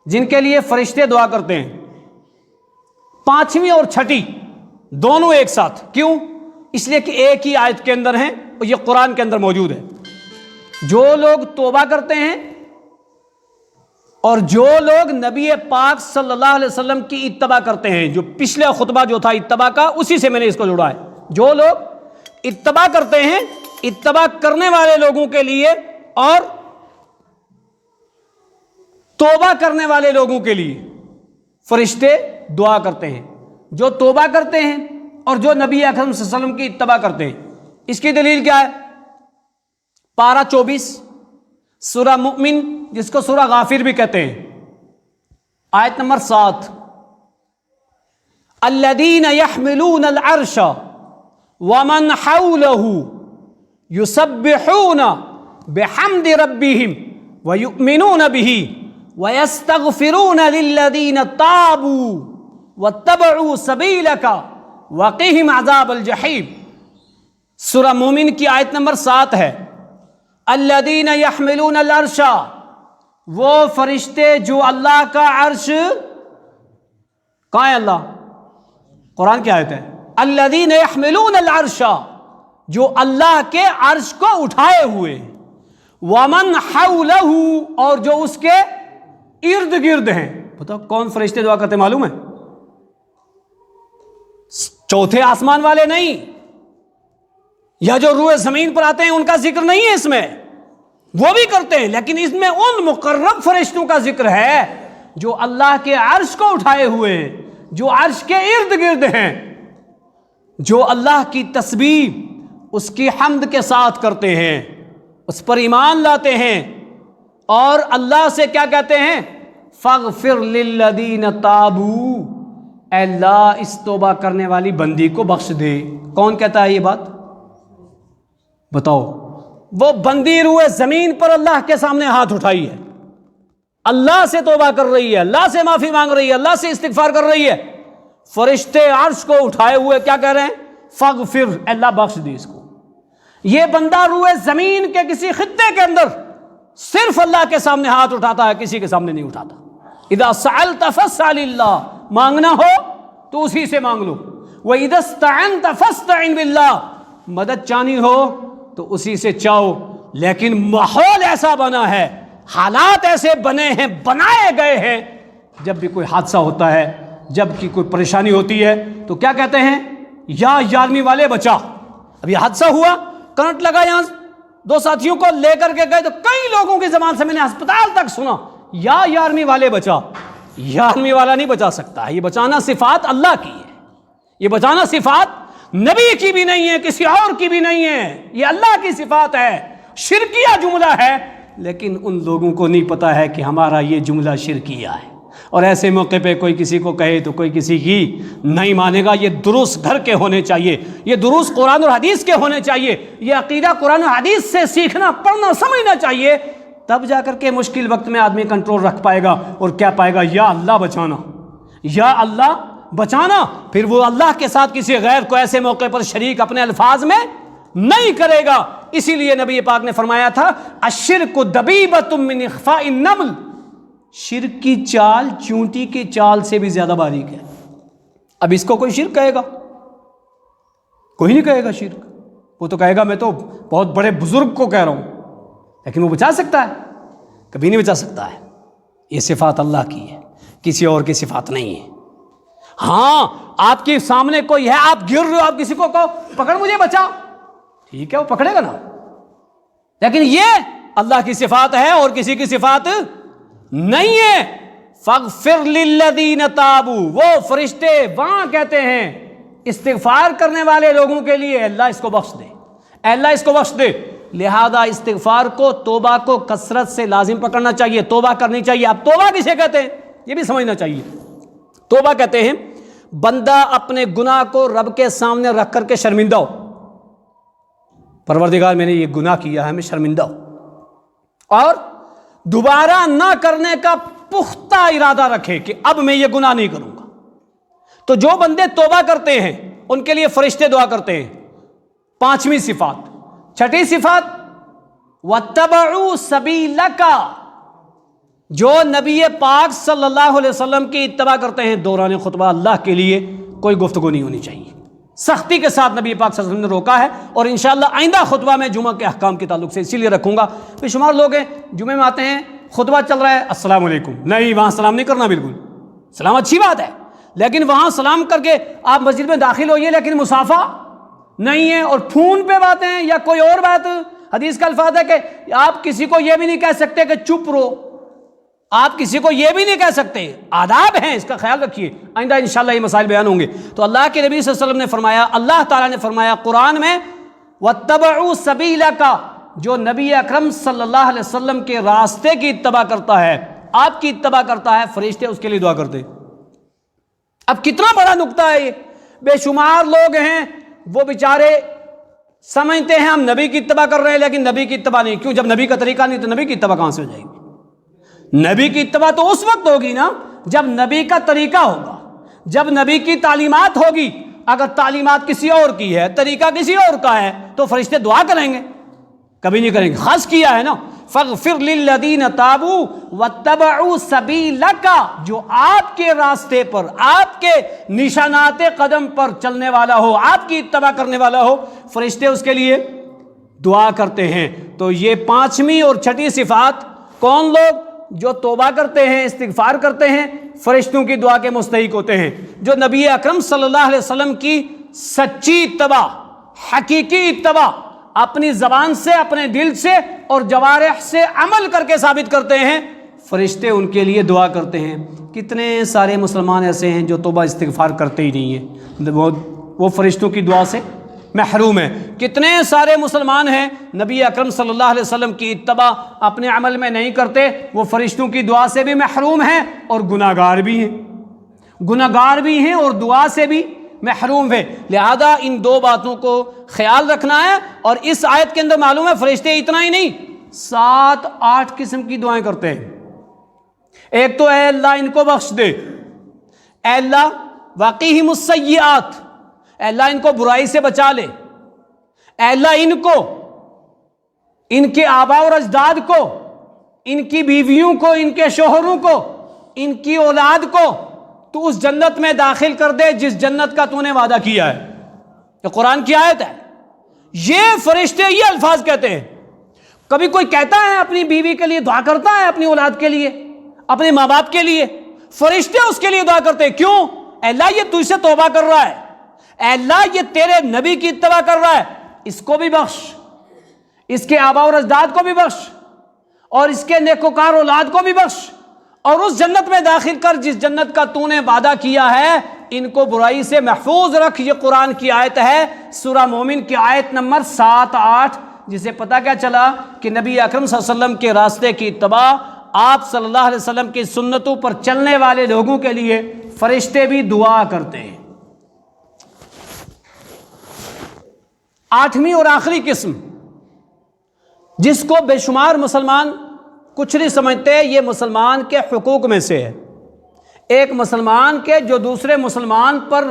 جن کے لیے فرشتے دعا کرتے ہیں، 5ویں اور 6ٹھی دونوں ایک ساتھ. کیوں؟ اس لیے کہ ایک ہی آیت کے اندر ہیں اور یہ قرآن کے اندر موجود ہے. جو لوگ توبہ کرتے ہیں اور جو لوگ نبی پاک صلی اللہ علیہ وسلم کی اتباع کرتے ہیں، جو پچھلا خطبہ جو تھا اتباع کا، اسی سے میں نے اس کو جوڑا ہے. جو لوگ اتباع کرتے ہیں، اتباع کرنے والے لوگوں کے لیے اور توبہ کرنے والے لوگوں کے لیے فرشتے دعا کرتے ہیں. جو توبہ کرتے ہیں اور جو نبی اکرم صلی اللہ علیہ وسلم کی اتباع کرتے ہیں. اس کی دلیل کیا ہے؟ پارہ 24 سورہ مؤمن، جس کو سورہ غافر بھی کہتے ہیں، آیت نمبر 7. الذین یحملون العرش ومن حولہ یسبحون بحمد ربہم ویؤمنون بہ ویستغفرون للذین تابوا واتبعوا سبیلک وقہم عذاب الجحیم. سورہ مومن کی آیت نمبر 7 ہے. الذین یحملون العرش، وہ فرشتے جو اللہ کا عرش، کہاں ہے اللہ؟ قرآن کی آیت ہے، الذین یحملون العرش، جو اللہ کے عرش کو اٹھائے ہوئے، ومن حولہ، اور جو اس کے ارد گرد ہیں۔ بتاؤ کون فرشتے دعا کرتے معلوم ہے؟ چوتھے آسمان والے نہیں، یا جو روئے زمین پر آتے ہیں ان کا ذکر نہیں ہے اس میں، وہ بھی کرتے ہیں، لیکن اس میں ان مقرب فرشتوں کا ذکر ہے جو اللہ کے عرش کو اٹھائے ہوئے ہیں، جو عرش کے ارد گرد ہیں، جو اللہ کی تسبیح اس کی حمد کے ساتھ کرتے ہیں، اس پر ایمان لاتے ہیں، اور اللہ سے کیا کہتے ہیں؟ فاغفر للذین تابوا، اے اللہ اس توبہ کرنے والی بندی کو بخش دے۔ کون کہتا ہے یہ بات؟ بتاؤ، وہ بندی روئے زمین پر اللہ کے سامنے ہاتھ اٹھائی ہے، اللہ سے توبہ کر رہی ہے، اللہ سے معافی مانگ رہی ہے، اللہ سے استغفار کر رہی ہے، فرشتے عرش کو اٹھائے ہوئے کیا کہہ رہے ہیں؟ فاغفر، اللہ بخش دے اس کو۔ یہ بندہ روئے زمین کے کسی خطے کے اندر صرف اللہ کے سامنے ہاتھ اٹھاتا ہے، کسی کے سامنے نہیں اٹھاتا۔ اذا سألت فاسأل اللہ، مانگنا ہو تو اسی سے مانگ لو، وَإِذَا اسْتَعَنْتَ فَاسْتَعِنْ بِاللَّهِ، مدد چاہنی ہو تو اسی سے چاہو۔ لیکن ماحول ایسا بنا ہے، حالات ایسے بنے ہیں، بنائے گئے ہیں، جب بھی کوئی حادثہ ہوتا ہے، جب کی کوئی پریشانی ہوتی ہے تو کیا کہتے ہیں؟ یا یارمی والے بچا۔ اب یہ حادثہ ہوا، کرنٹ لگا، یہاں دو ساتھیوں کو لے کر کے گئے تو کئی لوگوں کی زبان سے میں نے ہسپتال تک سنا، یا یارمی والے بچا۔ یارمی والا نہیں بچا سکتا، یہ بچانا صفات اللہ کی ہے، یہ بچانا صفات نبی کی بھی نہیں ہے، کسی اور کی بھی نہیں ہے، یہ اللہ کی صفات ہے، شرکیہ جملہ ہے، لیکن ان لوگوں کو نہیں پتا ہے کہ ہمارا یہ جملہ شرکیہ ہے، اور ایسے موقع پہ کوئی کسی کو کہے تو کوئی کسی کی نہیں مانے گا۔ یہ دروس گھر کے ہونے چاہیے، یہ دروس قرآن اور حدیث کے ہونے چاہیے، یہ عقیدہ قرآن اور حدیث سے سیکھنا، پڑھنا، سمجھنا چاہیے، تب جا کر کے مشکل وقت میں آدمی کنٹرول رکھ پائے گا اور کیا پائے گا؟ یا اللہ بچانا، یا اللہ بچانا۔ پھر وہ اللہ کے ساتھ کسی غیر کو ایسے موقع پر شریک اپنے الفاظ میں نہیں کرے گا۔ اسی لیے نبی پاک نے فرمایا تھا، الشرک دبیبۃ من اخفاء النمل، شرک کی چال چونٹی کی چال سے بھی زیادہ باریک ہے۔ اب اس کو کوئی شرک کہے گا؟ کوئی نہیں کہے گا شرک، وہ تو کہے گا میں تو بہت بڑے بزرگ کو کہہ رہا ہوں، لیکن وہ بچا سکتا ہے؟ کبھی نہیں بچا سکتا ہے۔ یہ صفات اللہ کی ہے، کسی اور کی صفات نہیں ہے۔ ہاں آپ کے سامنے کوئی ہے، آپ گر رہے ہو، آپ کسی کو کہو پکڑ مجھے بچا، ٹھیک ہے وہ پکڑے گا نا، لیکن یہ اللہ کی صفات ہے اور کسی کی صفات نہیں ہے۔ فاغفر للذین تابوا، وہ فرشتے وہاں کہتے ہیں استغفار کرنے والے لوگوں کے لیے اللہ اس کو بخش دے، اے اللہ اس کو بخش دے۔ لہذا استغفار کو، توبہ کو کثرت سے لازم پکڑنا چاہیے، توبہ کرنی چاہیے۔ اب توبہ کسے کہتے ہیں یہ بھی سمجھنا چاہیے۔ توبہ کہتے ہیں بندہ اپنے گناہ کو رب کے سامنے رکھ کر کے شرمندہ ہو، پروردگار میں نے یہ گناہ کیا ہے، میں شرمندہ ہوں، اور دوبارہ نہ کرنے کا پختہ ارادہ رکھے کہ اب میں یہ گناہ نہیں کروں گا۔ تو جو بندے توبہ کرتے ہیں ان کے لیے فرشتے دعا کرتے ہیں۔ پانچویں صفات، چھٹی صفات، وَاتَّبَعُوا سَبِيلَكَ، جو نبی پاک صلی اللہ علیہ وسلم کی اتباع کرتے ہیں۔ دوران خطبہ اللہ کے لیے کوئی گفتگو نہیں ہونی چاہیے، سختی کے ساتھ نبی پاک صلی اللہ علیہ وسلم نے روکا ہے، اور انشاءاللہ آئندہ خطبہ میں جمعہ کے احکام کے تعلق سے اسی لیے رکھوں گا۔ بے شمار لوگ ہیں جمعے میں آتے ہیں، خطبہ چل رہا ہے، السلام علیکم، نہیں وہاں سلام نہیں کرنا، بالکل سلام اچھی بات ہے، لیکن وہاں سلام کر کے آپ مسجد میں داخل ہوئیے، لیکن مصافحہ نہیں ہے، اور فون پہ باتیں یا کوئی اور بات۔ حدیث کا الفاظ ہے کہ آپ کسی کو یہ بھی نہیں کہہ سکتے کہ چپ رہو، آپ کسی کو یہ بھی نہیں کہہ سکتے، آداب ہیں، اس کا خیال رکھیے، آئندہ انشاءاللہ یہ مسائل بیان ہوں گے۔ تو اللہ کے نبی صلی اللہ علیہ وسلم نے فرمایا، اللہ تعالیٰ نے فرمایا قرآن میں، وَاتَّبَعُوا سَبِيلَكَ، جو نبی اکرم صلی اللہ علیہ وسلم کے راستے کی اتباع کرتا ہے، آپ کی اتباع کرتا ہے، فرشتے اس کے لیے دعا کرتے۔ اب کتنا بڑا نقطہ ہے یہ، بے شمار لوگ ہیں وہ بیچارے سمجھتے ہیں ہم نبی کی اتباع کر رہے ہیں، لیکن نبی کی اتباع نہیں۔ کیوں؟ جب نبی کا طریقہ نہیں تو نبی کی اتباع کہاں سے ہو جائے گی؟ نبی کی اتباع تو اس وقت ہوگی نا جب نبی کا طریقہ ہوگا، جب نبی کی تعلیمات ہوگی۔ اگر تعلیمات کسی اور کی ہے، طریقہ کسی اور کا ہے، تو فرشتے دعا کریں گے؟ کبھی نہیں کریں گے۔ خاص کیا ہے نا فاغفر للذین تابوا واتبعوا سبیلک، جو آپ کے راستے پر، آپ کے نشانات قدم پر چلنے والا ہو، آپ کی اتباع کرنے والا ہو، فرشتے اس کے لیے دعا کرتے ہیں۔ تو یہ پانچویں اور چھٹی صفات، کون لوگ؟ جو توبہ کرتے ہیں، استغفار کرتے ہیں، فرشتوں کی دعا کے مستحق ہوتے ہیں۔ جو نبی اکرم صلی اللہ علیہ وسلم کی سچی اتباع، حقیقی اتباع، اپنی زبان سے، اپنے دل سے اور جوارح سے عمل کر کے ثابت کرتے ہیں، فرشتے ان کے لیے دعا کرتے ہیں۔ کتنے سارے مسلمان ایسے ہیں جو توبہ استغفار کرتے ہی نہیں ہیں، وہ فرشتوں کی دعا سے محروم ہے۔ کتنے سارے مسلمان ہیں نبی اکرم صلی اللہ علیہ وسلم کی اتباع اپنے عمل میں نہیں کرتے، وہ فرشتوں کی دعا سے بھی محروم ہیں اور گناہگار بھی ہیں، گناہگار بھی ہیں اور دعا سے بھی محروم ہے۔ لہذا ان دو باتوں کو خیال رکھنا ہے۔ اور اس آیت کے اندر معلوم ہے فرشتے اتنا ہی نہیں، 7-8 قسم کی دعائیں کرتے ہیں۔ ایک تو اے اللہ ان کو بخش دے، اے اللہ وقیہم السیئات، اے اللہ ان کو برائی سے بچا لے، اے اللہ ان کو، ان کے آباء اور اجداد کو، ان کی بیویوں کو، ان کے شوہروں کو، ان کی اولاد کو تو اس جنت میں داخل کر دے جس جنت کا تو نے وعدہ کیا ہے۔ یہ قرآن کی آیت ہے، یہ فرشتے یہ الفاظ کہتے ہیں۔ کبھی کوئی کہتا ہے اپنی بیوی کے لیے دعا کرتا ہے، اپنی اولاد کے لیے، اپنے ماں باپ کے لیے، فرشتے اس کے لیے دعا کرتے ہیں۔ کیوں؟ اے اللہ یہ تجھ سے توبہ کر رہا ہے، اے اللہ یہ تیرے نبی کی اتباع کر رہا ہے، اس کو بھی بخش، اس کے آباء اور اجداد کو بھی بخش، اور اس کے نیکوکار اولاد کو بھی بخش، اور اس جنت میں داخل کر جس جنت کا تو نے وعدہ کیا ہے، ان کو برائی سے محفوظ رکھ۔ یہ قرآن کی آیت ہے، سورہ مومن کی آیت نمبر 7-8، جسے پتہ کیا چلا کہ نبی اکرم صلی اللہ علیہ وسلم کے راستے کی اتباع، آپ صلی اللہ علیہ وسلم کی سنتوں پر چلنے والے لوگوں کے لیے فرشتے بھی دعا کرتے ہیں۔ 8ویں اور آخری قسم، جس کو بے شمار مسلمان کچھ نہیں سمجھتے، یہ مسلمان کے حقوق میں سے ہے۔ ایک مسلمان کے جو دوسرے مسلمان پر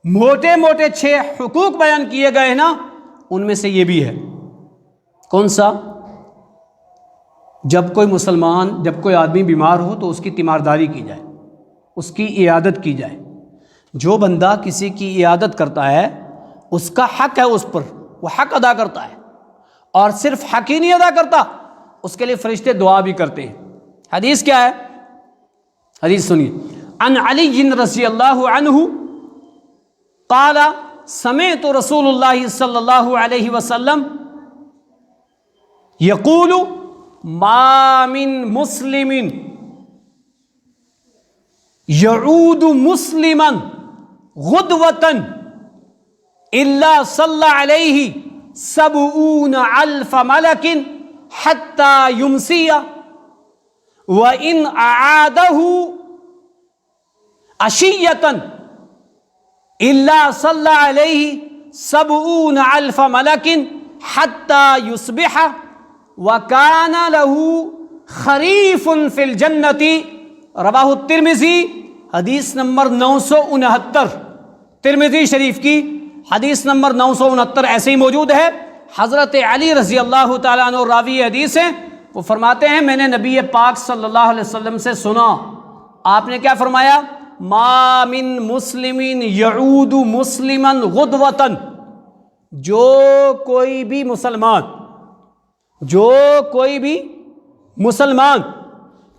موٹے موٹے 6 حقوق بیان کیے گئے نا، ان میں سے یہ بھی ہے۔ کون سا؟ جب کوئی آدمی بیمار ہو تو اس کی تیمارداری کی جائے، اس کی عیادت کی جائے۔ جو بندہ کسی کی عیادت کرتا ہے اس کا حق ہے، اس پر وہ حق ادا کرتا ہے، اور صرف حق ہی نہیں ادا کرتا، اس کے لیے فرشتے دعا بھی کرتے ہیں۔ حدیث کیا ہے؟ حدیث سنیے، عن علی رضی اللہ عنہ قال سمعت رسول اللہ صلی اللہ علیہ وسلم یقول ما من مسلم یعود مسلما غدوة الا صلی علیہ 70,000 ملک حتى يمسي وإن أعاده عشية إلا صلى عليه 70,000 ملك حتى يصبح وكان له خريف في الجنة۔ رواہ الترمذی، حدیث نمبر 969، ترمذی شریف کی حدیث نمبر 969 ایسے ہی موجود ہے۔ حضرت علی رضی اللہ تعالیٰ عنہ راوی حدیث ہیں، وہ فرماتے ہیں میں نے نبی پاک صلی اللہ علیہ وسلم سے سنا، آپ نے کیا فرمایا؟ ما من مسلم یعود مسلما غدوة، جو کوئی بھی مسلمان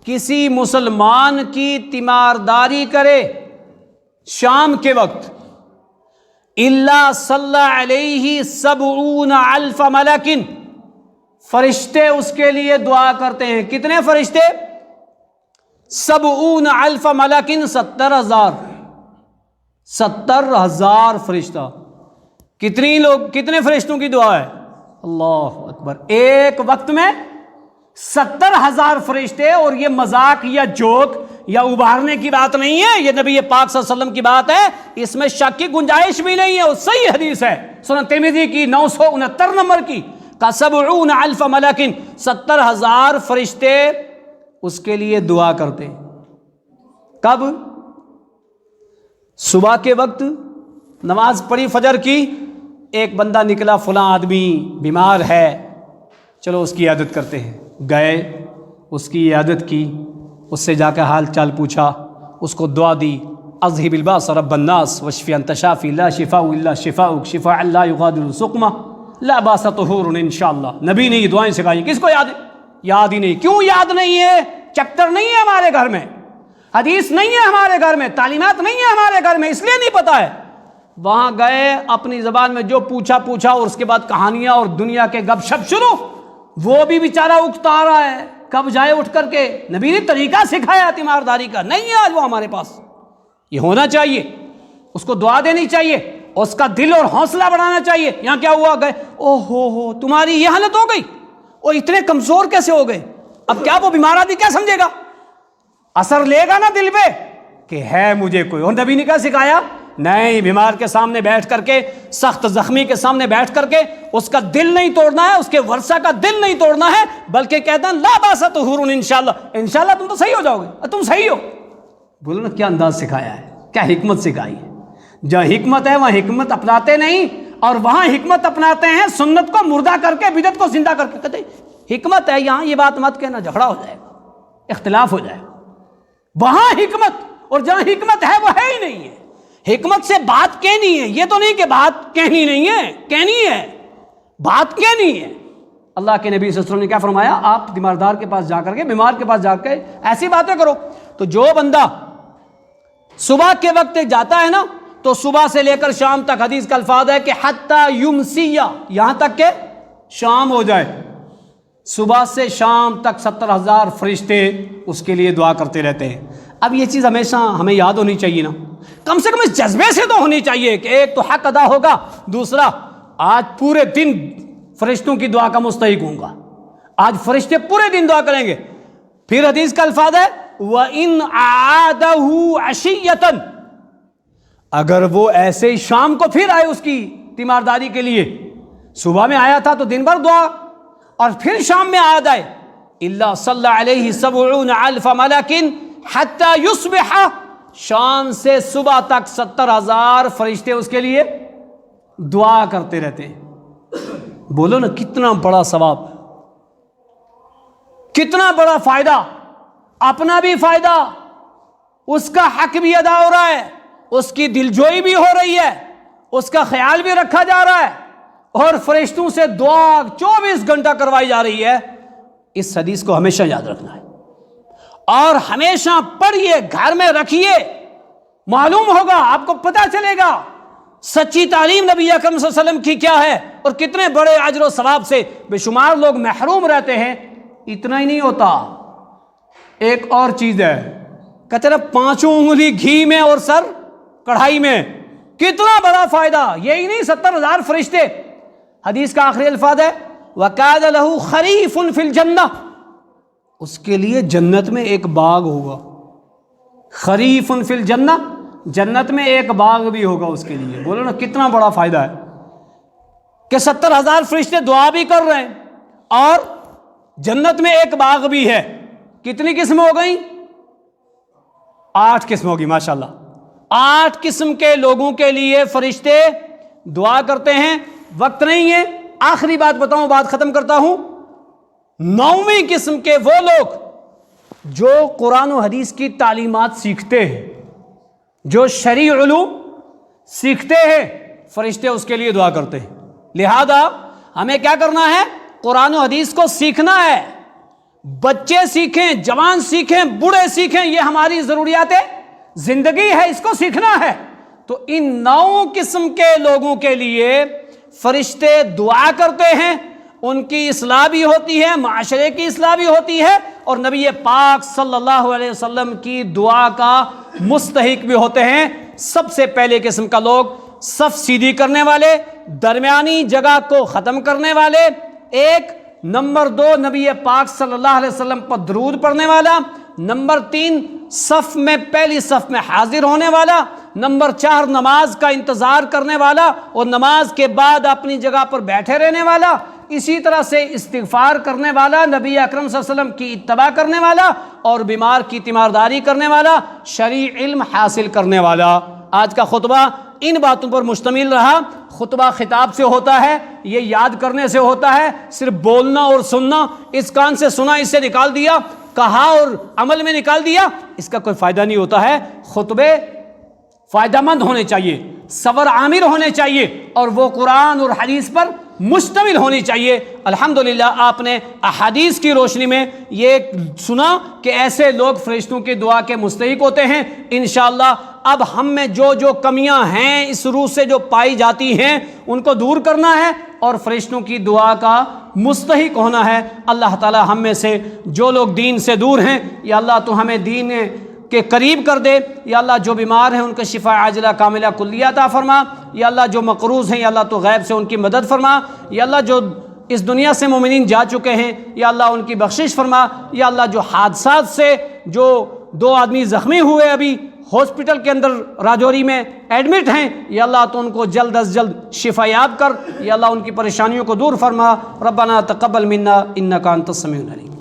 کسی مسلمان کی تیمارداری کرے شام کے وقت، الا صلی علیہ 70,000 ملک، فرشتے اس کے لیے دعا کرتے ہیں۔ کتنے فرشتے؟ 70,000 ملک، 70,000 فرشتہ۔ کتنے فرشتوں کی دعا ہے؟ اللہ اکبر، ایک وقت میں 70,000 فرشتے۔ اور یہ مذاق یا جوک یا ابھارنے کی بات نہیں ہے، یہ نبی پاک صلی اللہ علیہ وسلم کی بات ہے، اس میں شک کی گنجائش بھی نہیں ہے، وہ صحیح حدیث ہے، سنن ترمذی کی 969 نمبر کی، کا 70,000 ملک، 70,000 فرشتے اس کے لیے دعا کرتے۔ کب؟ صبح کے وقت نماز پڑھی فجر کی، ایک بندہ نکلا، فلاں آدمی بیمار ہے، چلو اس کی عیادت کرتے ہیں. گئے, اس کی عیادت کی, اس سے جا کے حال چال پوچھا, اس کو دعا دی, اذهب الباس رب الناس واشف انت شافی لا شفاء الا شفاؤک شفاء لا یغادر سقما لا باس طہور انشاءاللہ. نبی نے یہ دعائیں سکھائی. کس کو یاد ہے؟ یاد ہی نہیں. کیوں یاد نہیں ہے؟ چیپٹر نہیں ہے ہمارے گھر میں, حدیث نہیں ہے ہمارے گھر میں, تعلیمات نہیں ہے ہمارے گھر میں, اس لیے نہیں پتا ہے. وہاں گئے, اپنی زبان میں جو پوچھا اور اس کے بعد کہانیاں اور دنیا کے گپ شپ شروع. وہ بھی بیچارہ اکتا رہا ہے, کب جائے اٹھ کر کے. نبی نے طریقہ سکھایا تیمارداری کا, نہیں ہے آج وہ ہمارے پاس. یہ ہونا چاہیے, اس کو دعا دینی چاہیے, اس کا دل اور حوصلہ بڑھانا چاہیے. یہاں کیا ہوا؟ گئے, او ہو تمہاری یہ حالت ہو گئی, اور اتنے کمزور کیسے ہو گئے؟ اب کیا وہ بیمار آدمی کیا سمجھے گا؟ اثر لے گا نا دل پہ کہ ہے مجھے کوئی. اور نبی نے کیا سکھایا؟ نہیں, بیمار کے سامنے بیٹھ کر کے, سخت زخمی کے سامنے بیٹھ کر کے اس کا دل نہیں توڑنا ہے, اس کے ورثہ کا دل نہیں توڑنا ہے, بلکہ کہتا ہے لا باس طہور انشاءاللہ, انشاءاللہ تم تو صحیح ہو جاؤ گے, تم صحیح ہو. بولو نا کیا انداز سکھایا ہے, کیا حکمت سکھائی ہے. جہاں حکمت ہے وہاں حکمت اپناتے نہیں, اور وہاں حکمت اپناتے ہیں سنت کو مردہ کر کے, بدعت کو زندہ کر کے. کہتے ہیں حکمت ہے, یہاں یہ بات مت کہنا, جھگڑا ہو جائے گا, اختلاف ہو جائے گا. وہاں حکمت, اور جہاں حکمت ہے وہ ہے ہی نہیں ہے. حکمت سے بات کہنی ہے, یہ تو نہیں کہ بات کہنی نہیں ہے, کہنی ہے, بات کہنی ہے. اللہ کے نبی صلی اللہ علیہ وسلم نے کیا فرمایا؟ آپ تیماردار کے پاس جا کر کے, بیمار کے پاس جا کے ایسی باتیں کرو. تو جو بندہ صبح کے وقت جاتا ہے نا, تو صبح سے لے کر شام تک, حدیث کا الفاظ ہے کہ حتی یمسیہ, یہاں تک کہ شام ہو جائے, صبح سے شام تک 70,000 فرشتے اس کے لیے دعا کرتے رہتے ہیں. اب یہ چیز ہمیشہ ہمیں یاد ہونی چاہیے نا, کم سے کم اس جذبے سے تو ہونی چاہیے کہ ایک تو حق ادا ہوگا, دوسرا آج پورے دن فرشتوں کی دعا کا مستحق ہوں گا, آج فرشتے پورے دن دعا کریں گے. پھر حدیث کا الفاظ ہے وَإِنْ عَادَهُ عَشِيَّةً, اگر وہ ایسے ہی شام کو پھر آئے اس کی تیمارداری کے لیے, صبح میں آیا تھا تو دن بھر دعا, اور پھر شام میں آ جائے, إِلَّا صَلَّى عَلَيْهِ 70,000 مَلَكٍ حَتَّى يُصْبِحَ, شام سے صبح تک 70,000 فرشتے اس کے لیے دعا کرتے رہتے ہیں. بولو نا کتنا بڑا ثواب, کتنا بڑا فائدہ, اپنا بھی فائدہ, اس کا حق بھی ادا ہو رہا ہے, اس کی دلجوئی بھی ہو رہی ہے, اس کا خیال بھی رکھا جا رہا ہے, اور فرشتوں سے دعا 24 گھنٹہ کروائی جا رہی ہے. اس حدیث کو ہمیشہ یاد رکھنا ہے, اور ہمیشہ پڑھیے, گھر میں رکھیے, معلوم ہوگا, آپ کو پتہ چلے گا سچی تعلیم نبی اکرم صلی اللہ علیہ وسلم کی کیا ہے, اور کتنے بڑے اجر و ثواب سے بے شمار لوگ محروم رہتے ہیں. اتنا ہی نہیں ہوتا, ایک اور چیز ہے, کہتے ہیں 5 انگلی گھی میں اور سر کڑھائی میں, کتنا بڑا فائدہ. یہی نہیں 70,000 فرشتے, حدیث کا آخری الفاظ ہے وَكَانَ لَهُ خَرِيفٌ فِي الْجَنَّةِ, اس کے لیے جنت میں ایک باغ ہوگا. خریف فی الجنہ, جنت میں ایک باغ بھی ہوگا اس کے لیے. بولو نا کتنا بڑا فائدہ ہے کہ 70,000 فرشتے دعا بھی کر رہے ہیں, اور جنت میں ایک باغ بھی ہے. کتنی قسم ہو گئی؟ 8 قسم ہوگی ماشاءاللہ. 8 قسم کے لوگوں کے لیے فرشتے دعا کرتے ہیں. وقت نہیں ہے, آخری بات بتاؤں, بات ختم کرتا ہوں. 9ویں قسم کے وہ لوگ جو قرآن و حدیث کی تعلیمات سیکھتے ہیں, جو شرعی علوم سیکھتے ہیں, فرشتے اس کے لیے دعا کرتے ہیں. لہذا ہمیں کیا کرنا ہے؟ قرآن و حدیث کو سیکھنا ہے. بچے سیکھیں, جوان سیکھیں, بوڑھے سیکھیں, یہ ہماری ضروریات زندگی ہے, اس کو سیکھنا ہے. تو ان 9 قسم کے لوگوں کے لیے فرشتے دعا کرتے ہیں, ان کی اصلاح بھی ہوتی ہے, معاشرے کی اصلاح بھی ہوتی ہے, اور نبی پاک صلی اللہ علیہ وسلم کی دعا کا مستحق بھی ہوتے ہیں. سب سے پہلے قسم کا لوگ صف سیدھی کرنے والے, درمیانی جگہ کو ختم کرنے والے, 1. نمبر 2 نبی پاک صلی اللہ علیہ وسلم پر درود پڑھنے والا, نمبر 3 صف میں پہلی صف میں حاضر ہونے والا, نمبر 4 نماز کا انتظار کرنے والا اور نماز کے بعد اپنی جگہ پر بیٹھے رہنے والا, اسی طرح سے استغفار کرنے والا, نبی اکرم صلی اللہ علیہ وسلم کی اتباع کرنے والا, اور بیمار کی تیمارداری کرنے والا, شرعی علم حاصل کرنے والا. آج کا خطبہ ان باتوں پر مشتمل رہا۔ خطبہ خطاب سے ہوتا ہے، یہ یاد کرنے سے ہوتا ہے، صرف بولنا اور سننا، اس کان سے سنا اس سے نکال دیا، کہا اور عمل میں نکال دیا، اس کا کوئی فائدہ نہیں ہوتا ہے۔ خطبے فائدہ مند ہونے چاہیے، صبر عامر ہونے چاہیے، اور وہ قرآن اور حدیث پر مشتمل ہونی چاہیے۔ الحمدللہ آپ نے احادیث کی روشنی میں یہ سنا کہ ایسے لوگ فرشتوں کی دعا کے مستحق ہوتے ہیں۔ انشاءاللہ اب ہم میں جو جو کمیاں ہیں اس روح سے جو پائی جاتی ہیں ان کو دور کرنا ہے اور فرشتوں کی دعا کا مستحق ہونا ہے۔ اللہ تعالی ہم میں سے جو لوگ دین سے دور ہیں، یا اللہ تو ہمیں دین کے قریب کر دے، یا اللہ جو بیمار ہیں ان کا شفا عاجلہ کاملہ کلیہ عطا فرما، یا اللہ جو مقروض ہیں یا اللہ تو غیب سے ان کی مدد فرما، یا اللہ جو اس دنیا سے مومنین جا چکے ہیں یا اللہ ان کی بخشش فرما، یا اللہ جو حادثات سے جو 2 آدمی زخمی ہوئے ابھی ہاسپٹل کے اندر راجوری میں ایڈمٹ ہیں، یا اللہ تو ان کو جلد از جلد شفا یاب کر، یا اللہ ان کی پریشانیوں کو دور فرما۔ ربنا تقبل منا انک انت السمیع العلیم۔